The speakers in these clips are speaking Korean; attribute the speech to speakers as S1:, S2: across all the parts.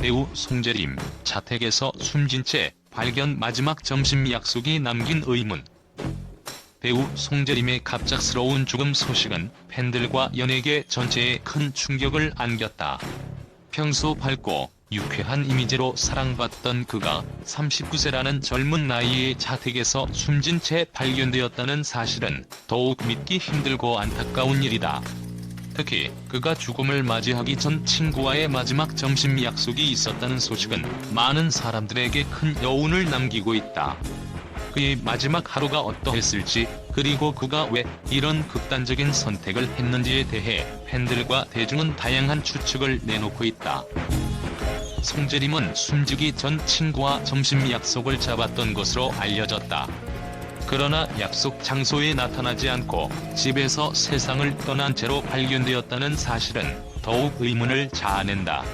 S1: 배우 송재림, 자택에서 숨진 채 발견. 마지막 점심 약속이 남긴 의문. 배우 송재림의 갑작스러운 죽음 소식은 팬들과 연예계 전체에 큰 충격을 안겼다. 평소 밝고 유쾌한 이미지로 사랑받던 그가 39세라는 젊은 나이에 자택에서 숨진 채 발견되었다는 사실은 더욱 믿기 힘들고 안타까운 일이다. 특히 그가 죽음을 맞이하기 전 친구와의 마지막 점심 약속이 있었다는 소식은 많은 사람들에게 큰 여운을 남기고 있다. 그의 마지막 하루가 어떠했을지, 그리고 그가 왜 이런 극단적인 선택을 했는지에 대해 팬들과 대중은 다양한 추측을 내놓고 있다. 송재림은 숨지기 전 친구와 점심 약속을 잡았던 것으로 알려졌다. 그러나 약속 장소에 나타나지 않고 집에서 세상을 떠난 채로 발견되었다는 사실은 더욱 의문을 자아낸다.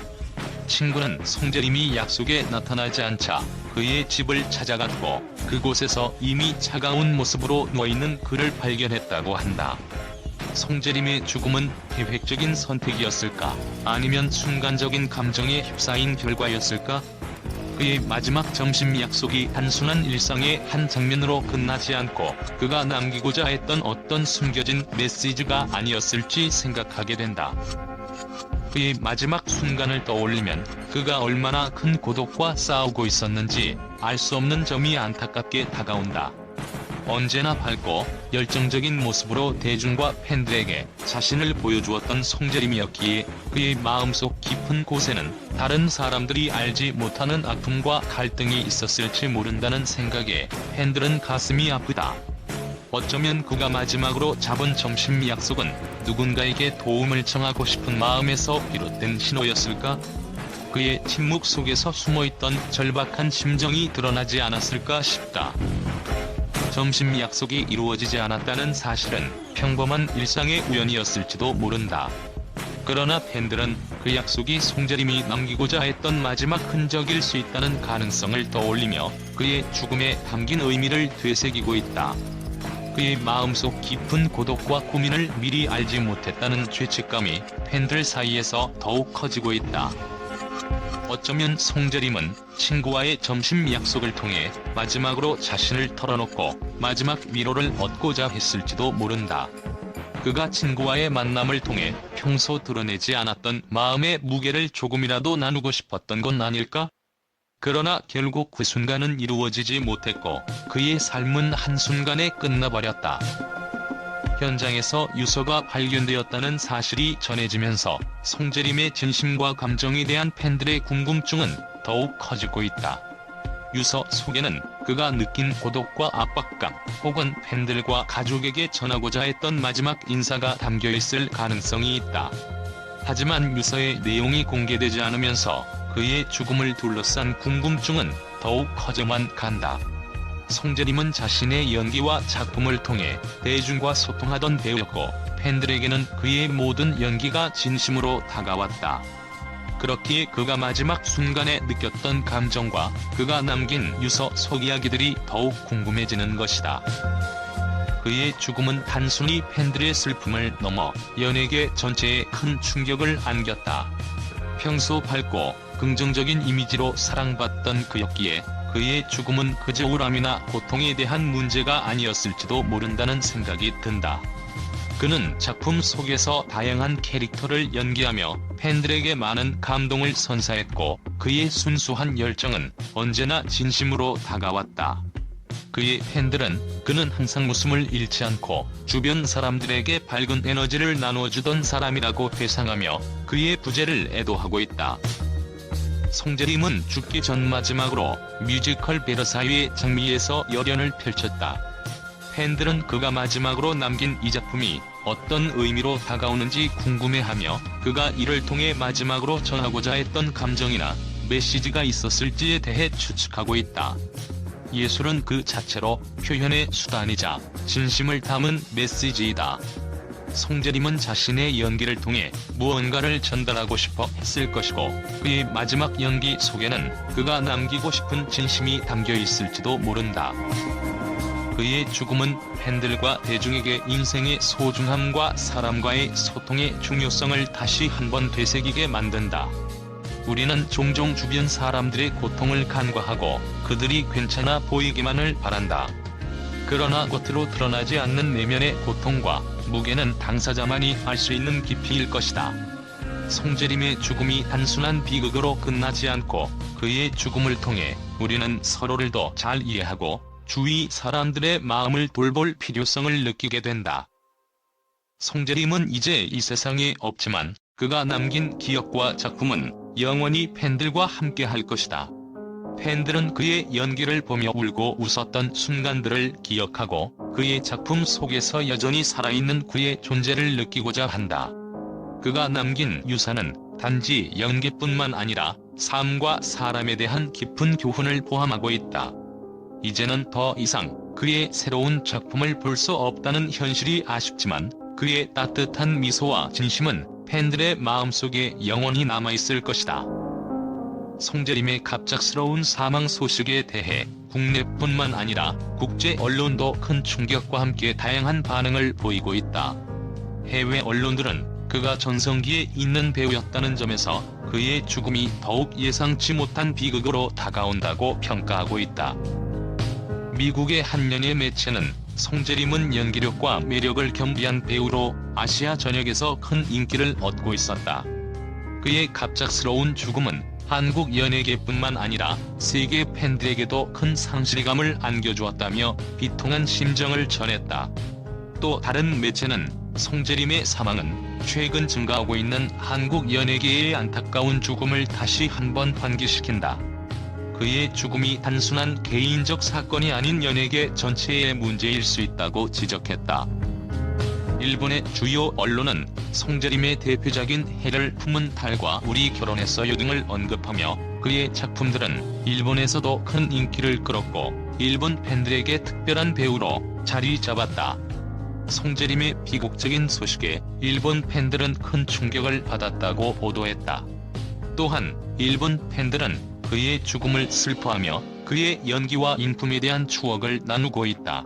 S1: 친구는 송재림이 약속에 나타나지 않자 그의 집을 찾아갔고 그곳에서 이미 차가운 모습으로 누워있는 그를 발견했다고 한다. 송재림의 죽음은 계획적인 선택이었을까? 아니면 순간적인 감정에 휩싸인 결과였을까? 그의 마지막 점심 약속이 단순한 일상의 한 장면으로 끝나지 않고 그가 남기고자 했던 어떤 숨겨진 메시지가 아니었을지 생각하게 된다. 그의 마지막 순간을 떠올리면 그가 얼마나 큰 고독과 싸우고 있었는지 알 수 없는 점이 안타깝게 다가온다. 언제나 밝고 열정적인 모습으로 대중과 팬들에게 자신을 보여주었던 송재림이었기에 그의 마음속 깊은 곳에는 다른 사람들이 알지 못하는 아픔과 갈등이 있었을지 모른다는 생각에 팬들은 가슴이 아프다. 어쩌면 그가 마지막으로 잡은 점심 약속은 누군가에게 도움을 청하고 싶은 마음에서 비롯된 신호였을까? 그의 침묵 속에서 숨어있던 절박한 심정이 드러나지 않았을까 싶다. 점심 약속이 이루어지지 않았다는 사실은 평범한 일상의 우연이었을지도 모른다. 그러나 팬들은 그 약속이 송재림이 남기고자 했던 마지막 흔적일 수 있다는 가능성을 떠올리며 그의 죽음에 담긴 의미를 되새기고 있다. 그의 마음속 깊은 고독과 고민을 미리 알지 못했다는 죄책감이 팬들 사이에서 더욱 커지고 있다. 어쩌면 송재림은 친구와의 점심 약속을 통해 마지막으로 자신을 털어놓고 마지막 위로를 얻고자 했을지도 모른다. 그가 친구와의 만남을 통해 평소 드러내지 않았던 마음의 무게를 조금이라도 나누고 싶었던 건 아닐까? 그러나 결국 그 순간은 이루어지지 못했고 그의 삶은 한순간에 끝나버렸다. 현장에서 유서가 발견되었다는 사실이 전해지면서 송재림의 진심과 감정에 대한 팬들의 궁금증은 더욱 커지고 있다. 유서 속에는 그가 느낀 고독과 압박감, 혹은 팬들과 가족에게 전하고자 했던 마지막 인사가 담겨있을 가능성이 있다. 하지만 유서의 내용이 공개되지 않으면서 그의 죽음을 둘러싼 궁금증은 더욱 커져만 간다. 송재림은 자신의 연기와 작품을 통해 대중과 소통하던 배우였고 팬들에게는 그의 모든 연기가 진심으로 다가왔다. 그렇기에 그가 마지막 순간에 느꼈던 감정과 그가 남긴 유서 속 이야기들이 더욱 궁금해지는 것이다. 그의 죽음은 단순히 팬들의 슬픔을 넘어 연예계 전체에 큰 충격을 안겼다. 평소 밝고 긍정적인 이미지로 사랑받던 그였기에 그의 죽음은 그저 우울함이나 고통에 대한 문제가 아니었을지도 모른다는 생각이 든다. 그는 작품 속에서 다양한 캐릭터를 연기하며 팬들에게 많은 감동을 선사했고 그의 순수한 열정은 언제나 진심으로 다가왔다. 그의 팬들은 그는 항상 웃음을 잃지 않고 주변 사람들에게 밝은 에너지를 나눠주던 사람이라고 회상하며 그의 부재를 애도하고 있다. 송재림은 죽기 전 마지막으로 뮤지컬 베르사유의 장미에서 열연을 펼쳤다. 팬들은 그가 마지막으로 남긴 이 작품이 어떤 의미로 다가오는지 궁금해하며 그가 이를 통해 마지막으로 전하고자 했던 감정이나 메시지가 있었을지에 대해 추측하고 있다. 예술은 그 자체로 표현의 수단이자 진심을 담은 메시지이다. 송재림은 자신의 연기를 통해 무언가를 전달하고 싶어 했을 것이고 그의 마지막 연기 속에는 그가 남기고 싶은 진심이 담겨 있을지도 모른다. 그의 죽음은 팬들과 대중에게 인생의 소중함과 사람과의 소통의 중요성을 다시 한번 되새기게 만든다. 우리는 종종 주변 사람들의 고통을 간과하고 그들이 괜찮아 보이기만을 바란다. 그러나 겉으로 드러나지 않는 내면의 고통과 무게는 당사자만이 알 수 있는 깊이일 것이다. 송재림의 죽음이 단순한 비극으로 끝나지 않고 그의 죽음을 통해 우리는 서로를 더 잘 이해하고 주위 사람들의 마음을 돌볼 필요성을 느끼게 된다. 송재림은 이제 이 세상에 없지만 그가 남긴 기억과 작품은 영원히 팬들과 함께 할 것이다. 팬들은 그의 연기를 보며 울고 웃었던 순간들을 기억하고 그의 작품 속에서 여전히 살아있는 그의 존재를 느끼고자 한다. 그가 남긴 유산은 단지 연기뿐만 아니라 삶과 사람에 대한 깊은 교훈을 포함하고 있다. 이제는 더 이상 그의 새로운 작품을 볼 수 없다는 현실이 아쉽지만 그의 따뜻한 미소와 진심은 팬들의 마음속에 영원히 남아있을 것이다. 송재림의 갑작스러운 사망 소식에 대해 국내뿐만 아니라 국제 언론도 큰 충격과 함께 다양한 반응을 보이고 있다. 해외 언론들은 그가 전성기에 있는 배우였다는 점에서 그의 죽음이 더욱 예상치 못한 비극으로 다가온다고 평가하고 있다. 미국의 한 연예 매체는 송재림은 연기력과 매력을 겸비한 배우로 아시아 전역에서 큰 인기를 얻고 있었다. 그의 갑작스러운 죽음은 한국 연예계뿐만 아니라 세계 팬들에게도 큰 상실감을 안겨주었다며 비통한 심정을 전했다. 또 다른 매체는 송재림의 사망은 최근 증가하고 있는 한국 연예계의 안타까운 죽음을 다시 한번 환기시킨다. 그의 죽음이 단순한 개인적 사건이 아닌 연예계 전체의 문제일 수 있다고 지적했다. 일본의 주요 언론은 송재림의 대표작인 해를 품은 달과 우리 결혼했어요 등을 언급하며 그의 작품들은 일본에서도 큰 인기를 끌었고 일본 팬들에게 특별한 배우로 자리 잡았다. 송재림의 비극적인 소식에 일본 팬들은 큰 충격을 받았다고 보도했다. 또한 일본 팬들은 그의 죽음을 슬퍼하며 그의 연기와 인품에 대한 추억을 나누고 있다.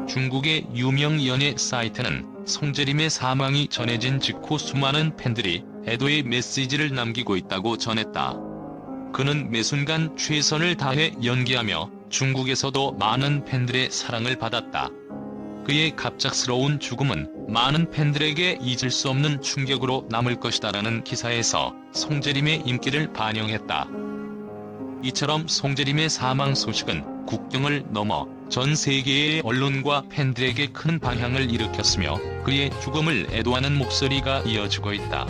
S1: 중국의 유명 연예 사이트는 송재림의 사망이 전해진 직후 수많은 팬들이 애도의 메시지를 남기고 있다고 전했다. 그는 매 순간 최선을 다해 연기하며 중국에서도 많은 팬들의 사랑을 받았다. 그의 갑작스러운 죽음은 많은 팬들에게 잊을 수 없는 충격으로 남을 것이다라는 기사에서 송재림의 인기를 반영했다. 이처럼 송재림의 사망 소식은 국경을 넘어 전 세계의 언론과 팬들에게 큰 방향을 일으켰으며 그의 죽음을 애도하는 목소리가 이어지고 있다.